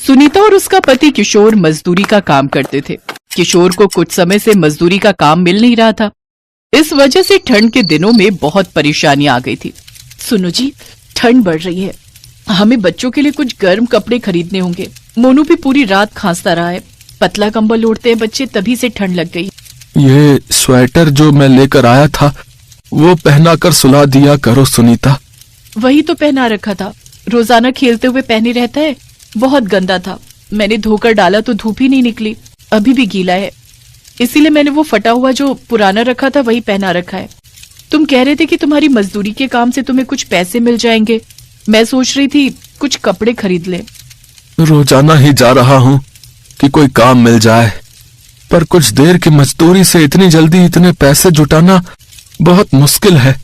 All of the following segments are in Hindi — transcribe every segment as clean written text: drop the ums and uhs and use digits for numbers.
सुनीता और उसका पति किशोर मजदूरी का काम करते थे। किशोर को कुछ समय से मजदूरी का काम मिल नहीं रहा था। इस वजह से ठंड के दिनों में बहुत परेशानी आ गई थी। सुनो जी, ठंड बढ़ रही है, हमें बच्चों के लिए कुछ गर्म कपड़े खरीदने होंगे। मोनू भी पूरी रात खांसता रहा है, पतला कंबल ओढ़ते हैं बच्चे, तभी से ठंड लग गई। ये स्वेटर जो मैं लेकर आया था वो पहना कर सुला दिया करो सुनीता। वही तो पहना रखा था, रोजाना खेलते हुए पहने रहता है। बहुत गंदा था, मैंने धोकर डाला तो धूप ही नहीं निकली, अभी भी गीला है। इसीलिए मैंने वो फटा हुआ जो पुराना रखा था वही पहना रखा है। तुम कह रहे थे कि तुम्हारी मजदूरी के काम से तुम्हें कुछ पैसे मिल जाएंगे, मैं सोच रही थी कुछ कपड़े खरीद ले। रोजाना ही जा रहा हूँ कि कोई काम मिल जाए, पर कुछ देर की मजदूरी से इतनी जल्दी इतने पैसे जुटाना बहुत मुश्किल है।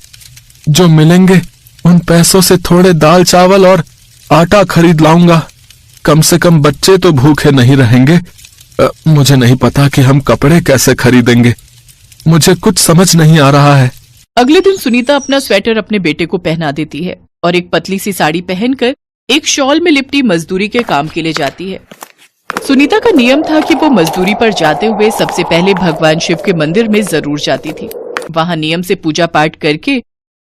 जो मिलेंगे उन पैसों से थोड़े दाल चावल और आटा खरीद लाऊंगा। कम से कम बच्चे तो भूखे नहीं रहेंगे। मुझे नहीं पता कि हम कपड़े कैसे खरीदेंगे, मुझे कुछ समझ नहीं आ रहा है। अगले दिन सुनीता अपना स्वेटर अपने बेटे को पहना देती है और एक पतली सी साड़ी पहनकर एक शॉल में लिपटी मजदूरी के काम के लिए जाती है। सुनीता का नियम था कि वो मजदूरी पर जाते हुए सबसे पहले भगवान शिव के मंदिर में जरूर जाती थी। वहां नियम से पूजा पाठ करके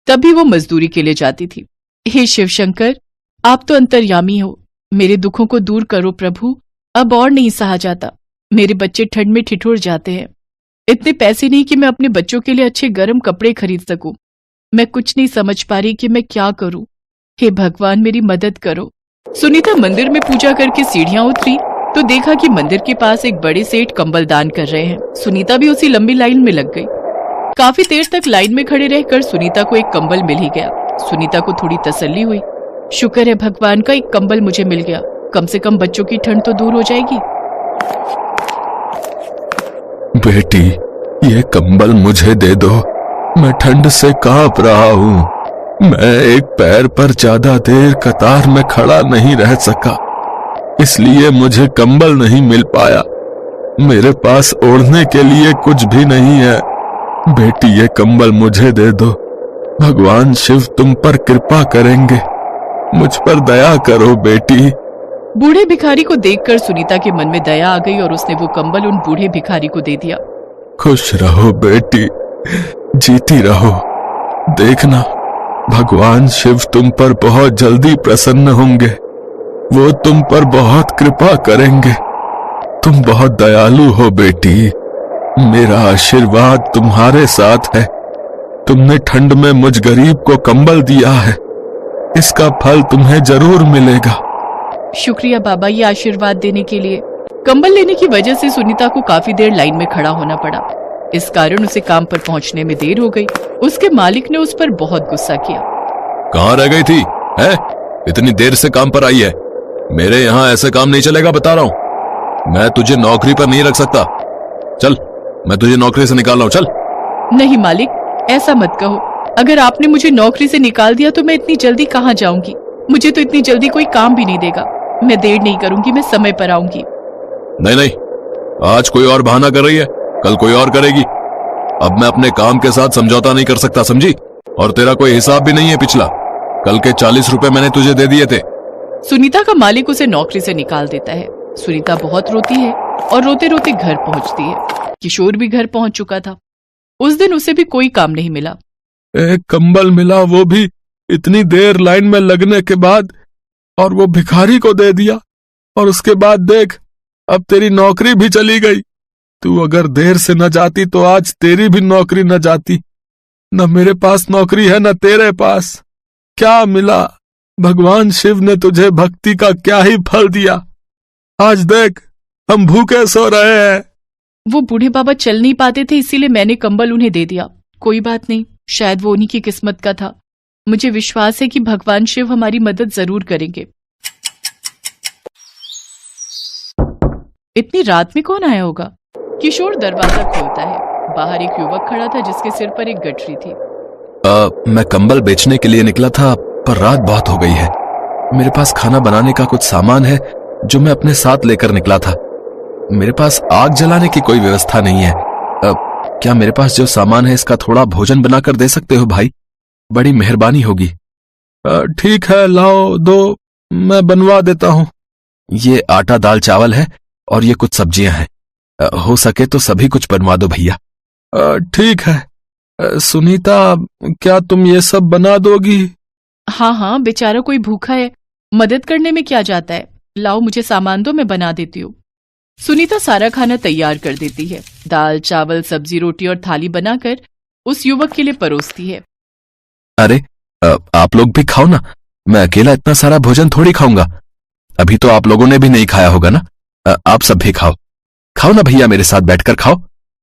तभी वो मजदूरी के लिए जाती थी। हे शिव शंकर, आप तो अंतर्यामी हो, मेरे दुखों को दूर करो प्रभु, अब और नहीं सहा जाता। मेरे बच्चे ठंड में ठिठुर जाते हैं, इतने पैसे नहीं कि मैं अपने बच्चों के लिए अच्छे गर्म कपड़े खरीद सकूं। मैं कुछ नहीं समझ पा रही कि मैं क्या करूं। हे भगवान, मेरी मदद करो। सुनीता मंदिर में पूजा करके सीढ़ियां उतरी तो देखा कि मंदिर के पास एक बड़े सेठ कंबल दान कर रहे हैं। सुनीता भी उसी लंबी लाइन में लग गई। काफी देर तक लाइन में खड़े रहकर सुनीता को एक कंबल मिल ही गया। सुनीता को थोड़ी तसल्ली हुई, शुक्र है भगवान का, एक कंबल मुझे मिल गया, कम से कम बच्चों की ठंड तो दूर हो जाएगी। बेटी, ये कंबल मुझे दे दो, मैं ठंड से कांप रहा हूँ। मैं एक पैर पर ज्यादा देर कतार में खड़ा नहीं रह सका, इसलिए मुझे कंबल नहीं मिल पाया। मेरे पास ओढ़ने के लिए कुछ भी नहीं है। बेटी, ये कंबल मुझे दे दो, भगवान शिव तुम पर कृपा करेंगे, मुझ पर दया करो बेटी। बूढ़े भिखारी को देखकर सुनीता के मन में दया आ गई और उसने वो कंबल उन बूढ़े भिखारी को दे दिया। खुश रहो बेटी, जीती रहो। देखना, भगवान शिव तुम पर बहुत जल्दी प्रसन्न होंगे, वो तुम पर बहुत कृपा करेंगे। तुम बहुत दयालु हो बेटी, मेरा आशीर्वाद तुम्हारे साथ है। तुमने ठंड में मुझ गरीब को कंबल दिया है, इसका फल तुम्हें जरूर मिलेगा। शुक्रिया बाबा ये आशीर्वाद देने के लिए। कंबल लेने की वजह से सुनीता को काफी देर लाइन में खड़ा होना पड़ा। इस कारण उसे काम पर पहुंचने में देर हो गई। उसके मालिक ने उस पर बहुत गुस्सा किया। कहाँ रह गई थी है? इतनी देर से काम पर आई है, मेरे यहाँ ऐसे काम नहीं चलेगा, बता रहा हूँ। मैं तुझे नौकरी पर नहीं रख सकता, चल, मैं तुझे नौकरी से निकाल रहा हूँ, चल। नहीं मालिक, ऐसा मत कहो, अगर आपने मुझे नौकरी से निकाल दिया तो मैं इतनी जल्दी कहाँ जाऊंगी। मुझे तो इतनी जल्दी कोई काम भी नहीं देगा। मैं देर नहीं करूंगी, मैं समय पर आऊंगी। नहीं नहीं, आज कोई और बहाना कर रही है, कल कोई और करेगी। अब मैं अपने काम के साथ समझौता नहीं कर सकता, समझी? और तेरा कोई हिसाब भी नहीं है पिछला। कल के 40 रुपए मैंने तुझे दे दिए थे। सुनीता का मालिक उसे नौकरी से निकाल देता है। सुनीता बहुत रोती है और रोते रोते घर पहुंचती है। किशोर भी घर पहुंच चुका था। उस दिन उसे भी कोई काम नहीं मिला। एक कंबल मिला, वो भी इतनी देर लाइन में लगने के बाद, और वो भिखारी को दे दिया। और उसके बाद देख, अब तेरी नौकरी भी चली गई। तू अगर देर से न जाती तो आज तेरी भी नौकरी न जाती। न मेरे पास नौकरी है न तेरे पास। क्या मिला? भगवान शिव ने तुझे भक्ति का क्या ही फल दिया। आज देख, हम भूखे सो रहे हैं। वो बूढ़े बाबा चल नहीं पाते थे, इसीलिए मैंने कंबल उन्हें दे दिया। कोई बात नहीं, शायद वो उन्हीं की किस्मत का था। मुझे विश्वास है कि भगवान शिव हमारी मदद जरूर करेंगे। इतनी रात में कौन आया होगा? किशोर दरवाजा खोलता है। बाहर एक युवक खड़ा था जिसके सिर पर एक गठरी थी। मैं कंबल बेचने के लिए निकला था, पर रात बहुत हो गई है। मेरे पास खाना बनाने का कुछ सामान है जो मैं अपने साथ लेकर निकला था। मेरे पास आग जलाने की कोई व्यवस्था नहीं है। क्या मेरे पास जो सामान है इसका थोड़ा भोजन बनाकर दे सकते हो भाई? बड़ी मेहरबानी होगी। ठीक है, लाओ, दो, मैं बनवा देता हूँ। ये आटा दाल चावल है और ये कुछ सब्जियां हैं। हो सके तो सभी कुछ बनवा दो भैया। ठीक है। सुनीता, क्या तुम ये सब बना दोगी? हाँ हाँ, बेचारा कोई भूखा है, मदद करने में क्या जाता है। लाओ मुझे सामान दो, मैं बना देती हूँ। सुनीता सारा खाना तैयार कर देती है। दाल चावल सब्जी रोटी और थाली बनाकर उस युवक के लिए परोसती है। अरे आप लोग भी खाओ ना, मैं अकेला इतना सारा भोजन थोड़ी खाऊंगा। अभी तो आप लोगों ने भी नहीं खाया होगा ना। आप सब भी खाओ। खाओ ना भैया, मेरे साथ बैठकर खाओ।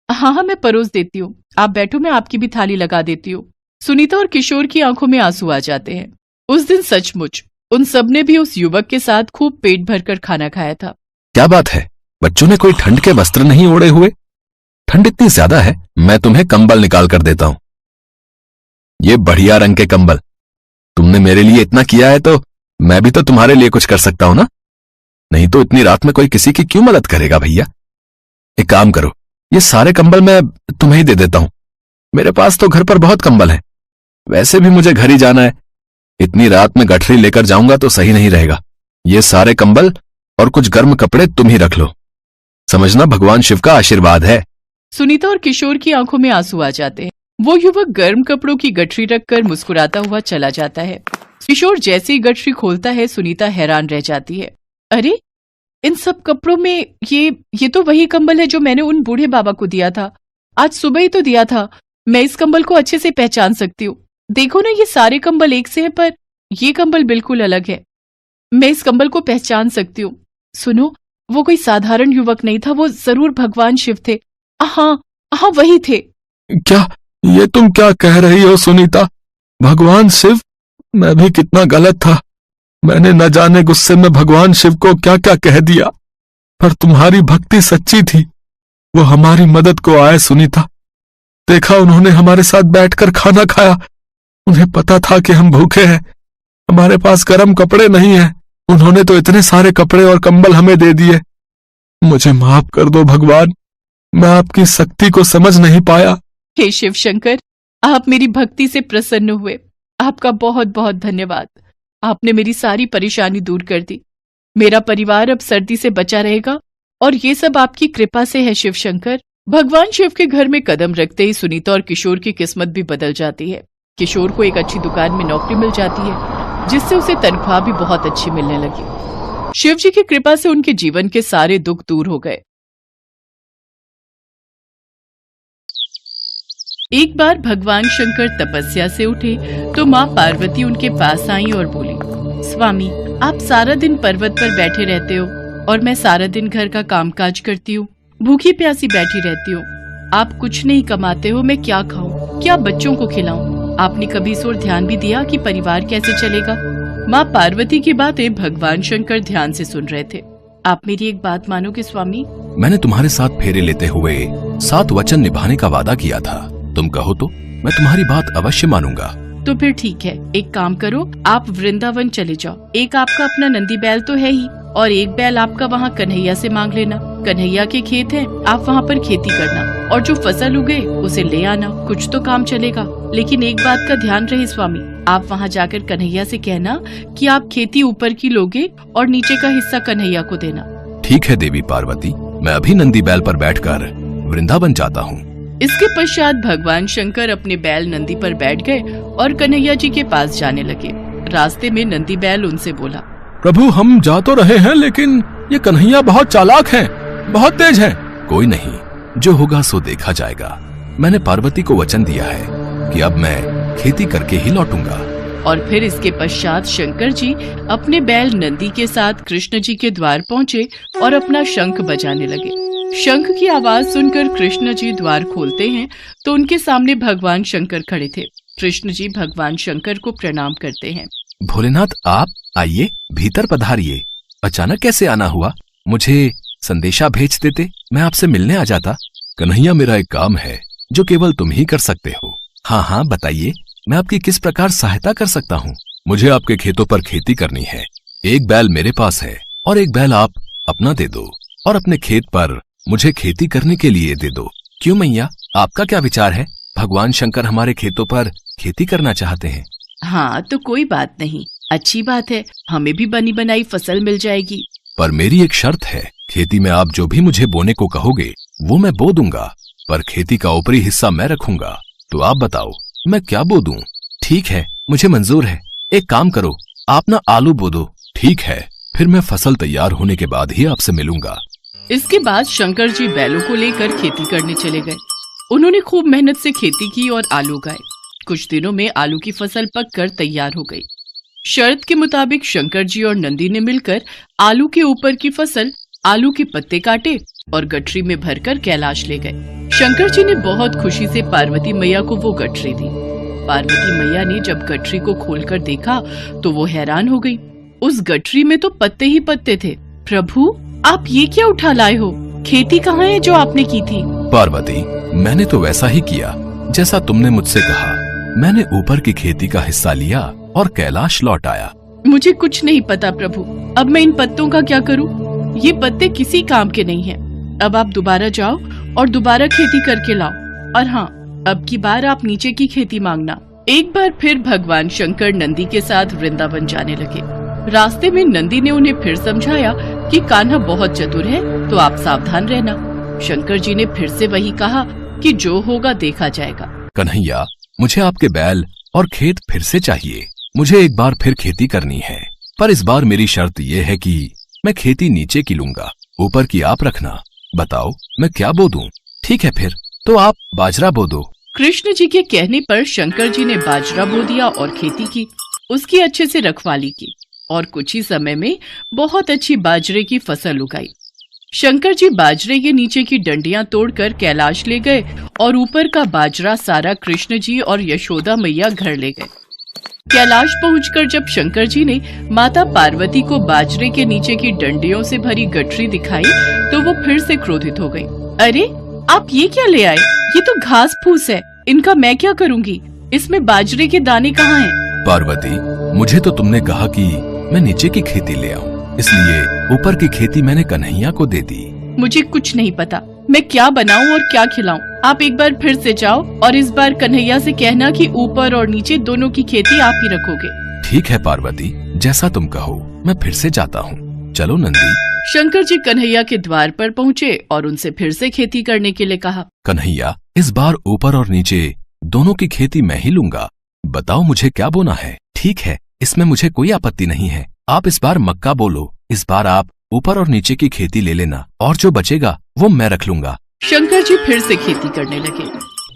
हाँ हाँ, मैं परोस देती हूँ, आप बैठो, मैं आपकी भी थाली लगा देती हूँ। सुनीता और किशोर की आंखों में आंसू आ जाते हैं। उस दिन सचमुच उन सबने भी उस युवक के साथ खूब पेट भरकर खाना खाया था। क्या बात है, बच्चों ने कोई ठंड के वस्त्र नहीं ओढ़े हुए? ठंड इतनी ज्यादा है, मैं तुम्हें कंबल निकाल कर देता हूं। ये बढ़िया रंग के कंबल। तुमने मेरे लिए इतना किया है तो मैं भी तो तुम्हारे लिए कुछ कर सकता हूं ना। नहीं तो इतनी रात में कोई किसी की क्यों मदद करेगा भैया। एक काम करो, ये सारे कंबल मैं तुम्हें ही दे देता हूं। मेरे पास तो घर पर बहुत कंबल है। वैसे भी मुझे घर ही जाना है। इतनी रात में गठरी लेकर जाऊंगा तो सही नहीं रहेगा। ये सारे कंबल और कुछ गर्म कपड़े तुम ही रख लो। समझना, भगवान शिव का आशीर्वाद है। सुनीता और किशोर की आंखों में आंसू आ जाते हैं। वो युवक गर्म कपड़ों की गठरी रखकर मुस्कुराता हुआ चला जाता है। किशोर जैसे ही गठरी खोलता है, सुनीता हैरान रह जाती है। अरे, इन सब कपड़ों में ये तो वही कंबल है जो मैंने उन बूढ़े बाबा को दिया था। आज सुबह ही तो दिया था। मैं इस कंबल को अच्छे से पहचान सकती हूँ। देखो ना, ये सारे कंबल एक से हैं, पर ये कंबल बिल्कुल अलग है। मैं इस कंबल को पहचान सकती हूँ। सुनो, वो कोई साधारण युवक नहीं था, वो जरूर भगवान शिव थे। हाँ हाँ, वही थे। क्या ये तुम क्या कह रही हो सुनीता? भगवान शिव? मैं भी कितना गलत था। मैंने न जाने गुस्से में भगवान शिव को क्या क्या कह दिया। पर तुम्हारी भक्ति सच्ची थी। वो हमारी मदद को आए सुनीता। देखा, उन्होंने हमारे साथ बैठकर खाना खाया। उन्हें पता था कि हम भूखे हैं, हमारे पास गर्म कपड़े नहीं हैं। उन्होंने तो इतने सारे कपड़े और कंबल हमें दे दिए। मुझे माफ कर दो भगवान, मैं आपकी शक्ति को समझ नहीं पाया। हे शिव शंकर, आप मेरी भक्ति से प्रसन्न हुए। आपका बहुत बहुत धन्यवाद। आपने मेरी सारी परेशानी दूर कर दी। मेरा परिवार अब सर्दी से बचा रहेगा और ये सब आपकी कृपा से है शिव शंकर। भगवान शिव के घर में कदम रखते ही सुनीता और किशोर की किस्मत भी बदल जाती है। किशोर को एक अच्छी दुकान में नौकरी मिल जाती है, जिससे उसे तनख्वाह भी बहुत अच्छी मिलने लगी। शिव जी की कृपा से उनके जीवन के सारे दुख दूर हो गए। एक बार भगवान शंकर तपस्या से उठे तो माँ पार्वती उनके पास आई और बोली, स्वामी, आप सारा दिन पर्वत पर बैठे रहते हो और मैं सारा दिन घर का कामकाज करती हूँ, भूखी प्यासी बैठी रहती हूँ। आप कुछ नहीं कमाते हो, मैं क्या खाऊं, क्या बच्चों को खिलाऊं? आपने कभी इस ओर ध्यान भी दिया कि परिवार कैसे चलेगा? माँ पार्वती की बातें भगवान शंकर ध्यान से सुन रहे थे। आप मेरी एक बात मानोगे स्वामी? मैंने तुम्हारे साथ फेरे लेते हुए 7 वचन निभाने का वादा किया था। तुम कहो तो मैं तुम्हारी बात अवश्य मानूंगा। तो फिर ठीक है, एक काम करो, आप वृंदावन चले जाओ। एक आपका अपना नंदी बैल तो है ही, और एक बैल आपका वहाँ कन्हैया से मांग लेना। कन्हैया के खेत हैं, आप वहाँ पर खेती करना और जो फसल उगे उसे ले आना। कुछ तो काम चलेगा। लेकिन एक बात का ध्यान रहे स्वामी, आप वहाँ जाकर कन्हैया से कहना कि आप खेती ऊपर की लोगे और नीचे का हिस्सा कन्हैया को देना। ठीक है देवी पार्वती, मैं अभी नंदी बैल पर बैठकर वृंदावन जाता हूँ। इसके पश्चात भगवान शंकर अपने बैल नंदी पर बैठ गए और कन्हैया जी के पास जाने लगे। रास्ते में नंदी बैल उनसे बोला, प्रभु, हम जा तो रहे हैं, लेकिन ये कन्हैया बहुत चालाक हैं, बहुत तेज हैं। कोई नहीं, जो होगा सो देखा जाएगा। मैंने पार्वती को वचन दिया है कि अब मैं खेती करके ही लौटूंगा। और फिर इसके पश्चात शंकर जी अपने बैल नंदी के साथ कृष्ण जी के द्वार पहुँचे और अपना शंख बजाने लगे। शंख की आवाज सुनकर कृष्ण जी द्वार खोलते हैं तो उनके सामने भगवान शंकर खड़े थे। कृष्ण जी भगवान शंकर को प्रणाम करते हैं। भोलेनाथ, आप आइए, भीतर पधारिए। अचानक कैसे आना हुआ? मुझे संदेशा भेज देते, मैं आपसे मिलने आ जाता। कन्हैया, मेरा एक काम है जो केवल तुम ही कर सकते हो। हाँ हाँ, बताइए, मैं आपकी किस प्रकार सहायता कर सकता हूँ? मुझे आपके खेतों पर खेती करनी है। एक बैल मेरे पास है और एक बैल आप अपना दे दो और अपने खेत पर मुझे खेती करने के लिए दे दो। क्यों मैया, आपका क्या विचार है? भगवान शंकर हमारे खेतों पर खेती करना चाहते हैं। हाँ, तो कोई बात नहीं, अच्छी बात है, हमें भी बनी बनाई फसल मिल जाएगी। पर मेरी एक शर्त है, खेती में आप जो भी मुझे बोने को कहोगे वो मैं बो दूंगा, पर खेती का ऊपरी हिस्सा मैं रखूंगा। तो आप बताओ मैं क्या बो दूं? ठीक है, मुझे मंजूर है। एक काम करो, आप ना आलू बो दो। ठीक है, फिर मैं फसल तैयार होने के बाद ही आपसे मिलूंगा। इसके बाद शंकर जी बैलों को लेकर खेती करने चले गए। उन्होंने खूब मेहनत से खेती की और आलू उगाए। कुछ दिनों में आलू की फसल पककर तैयार हो गई। शर्त के मुताबिक शंकर जी और नंदी ने मिलकर आलू के ऊपर की फसल, आलू के पत्ते काटे और गठरी में भरकर कैलाश ले गए। शंकर जी ने बहुत खुशी से पार्वती मैया को वो गठरी दी। पार्वती मैया ने जब गठरी को खोलकर देखा तो वो हैरान हो गई। उस गठरी में तो पत्ते ही पत्ते थे। प्रभु, आप ये क्या उठा लाए हो? खेती कहाँ है जो आपने की थी? पार्वती, मैंने तो वैसा ही किया जैसा तुमने मुझसे कहा। मैंने ऊपर की खेती का हिस्सा लिया और कैलाश लौट आया। मुझे कुछ नहीं पता प्रभु। अब मैं इन पत्तों का क्या करूं? ये पत्ते किसी काम के नहीं हैं। अब आप दोबारा जाओ और दोबारा खेती करके लाओ। और हाँ, अब की बार आप नीचे की खेती मांगना। एक बार फिर भगवान शंकर नंदी के साथ वृंदावन जाने लगे। रास्ते में नंदी ने उन्हें फिर समझाया कि कान्हा बहुत चतुर है, तो आप सावधान रहना। शंकर जी ने फिर से वही कहा कि जो होगा देखा जाएगा। कन्हैया, मुझे आपके बैल और खेत फिर से चाहिए। मुझे एक बार फिर खेती करनी है, पर इस बार मेरी शर्त ये है कि मैं खेती नीचे की लूंगा, ऊपर की आप रखना। बताओ मैं क्या बो दूं? ठीक है, फिर तो आप बाजरा बो दो। कृष्ण जी के कहने पर शंकर जी ने बाजरा बो दिया और खेती की। उसकी अच्छे से रखवाली की और कुछ ही समय में बहुत अच्छी बाजरे की फसल उगाई। शंकर जी बाजरे के नीचे की डंडियां तोड़कर कैलाश ले गए और ऊपर का बाजरा सारा कृष्ण जी और यशोदा मैया घर ले गए। कैलाश पहुंचकर जब शंकर जी ने माता पार्वती को बाजरे के नीचे की डंडियों से भरी गठरी दिखाई तो वो फिर से क्रोधित हो गई। अरे, आप ये क्या ले आए? ये तो घास फूस है, इनका मैं क्या करूंगी? इसमें बाजरे के दाने कहाँ हैं? पार्वती, मुझे तो तुमने कहा कि मैं नीचे की खेती ले आऊं, इसलिए ऊपर की खेती मैंने कन्हैया को दे दी। मुझे कुछ नहीं पता, मैं क्या बनाऊं और क्या खिलाऊं। आप एक बार फिर से जाओ और इस बार कन्हैया से कहना कि ऊपर और नीचे दोनों की खेती आप ही रखोगे। ठीक है पार्वती, जैसा तुम कहो, मैं फिर से जाता हूँ। चलो नंदी। शंकर जी कन्हैया के द्वार पर पहुँचे और उनसे फिर से खेती करने के लिए कहा। कन्हैया, इस बार ऊपर और नीचे दोनों की खेती मैं ही लूंगा। बताओ मुझे क्या बोना है? ठीक है, इसमें मुझे कोई आपत्ति नहीं है। आप इस बार मक्का बोलो। इस बार आप ऊपर और नीचे की खेती ले लेना और जो बचेगा वो मैं रख लूंगा। शंकर जी फिर से खेती करने लगे।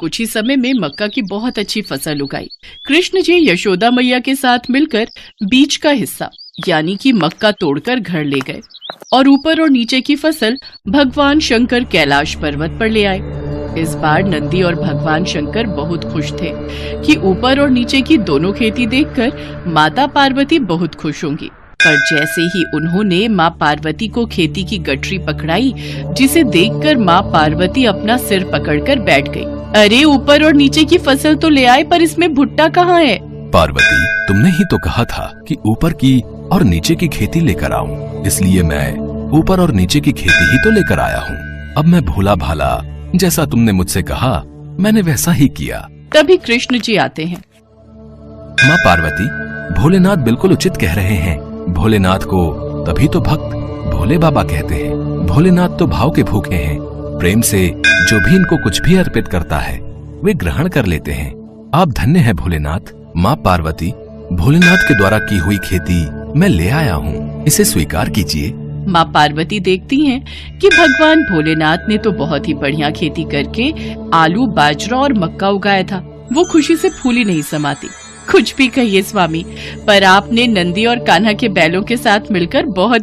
कुछ ही समय में मक्का की बहुत अच्छी फसल उगाई। कृष्ण जी यशोदा मैया के साथ मिलकर बीज का हिस्सा यानी कि मक्का तोड़कर घर ले गए और ऊपर और नीचे की फसल भगवान शंकर कैलाश पर्वत पर ले आए। इस बार नंदी और भगवान शंकर बहुत खुश थे कि ऊपर और नीचे की दोनों खेती देखकर माता पार्वती बहुत खुश होंगी। पर जैसे ही उन्होंने माँ पार्वती को खेती की गठरी पकड़ाई, जिसे देखकर माँ पार्वती अपना सिर पकड़कर बैठ गई। अरे, ऊपर और नीचे की फसल तो ले आए, पर इसमें भुट्टा कहाँ है? पार्वती, तुमने ही तो कहा था कि ऊपर की और नीचे की खेती लेकर आऊं, इसलिए मैं ऊपर और नीचे की खेती ही तो लेकर आया हूँ। अब मैं भोला भाला, जैसा तुमने मुझसे कहा मैंने वैसा ही किया। तभी कृष्ण जी आते हैं। माँ पार्वती, भोलेनाथ बिल्कुल उचित कह रहे हैं। भोलेनाथ को तभी तो भक्त भोले बाबा कहते हैं। भोलेनाथ तो भाव के भूखे हैं। प्रेम से जो भी इनको कुछ भी अर्पित करता है वे ग्रहण कर लेते हैं। आप धन्य हैं भोलेनाथ। माँ पार्वती, भोलेनाथ के द्वारा की हुई खेती मैं ले आया हूँ, इसे स्वीकार कीजिए। माँ पार्वती देखती हैं कि भगवान भोलेनाथ ने तो बहुत ही बढ़िया खेती करके आलू, बाजरा और मक्का उगाया था। वो खुशी से फूली नहीं समाती। कुछ भी कहिए स्वामी, पर आपने नंदी और कान्हा के बैलों के साथ मिलकर बहुत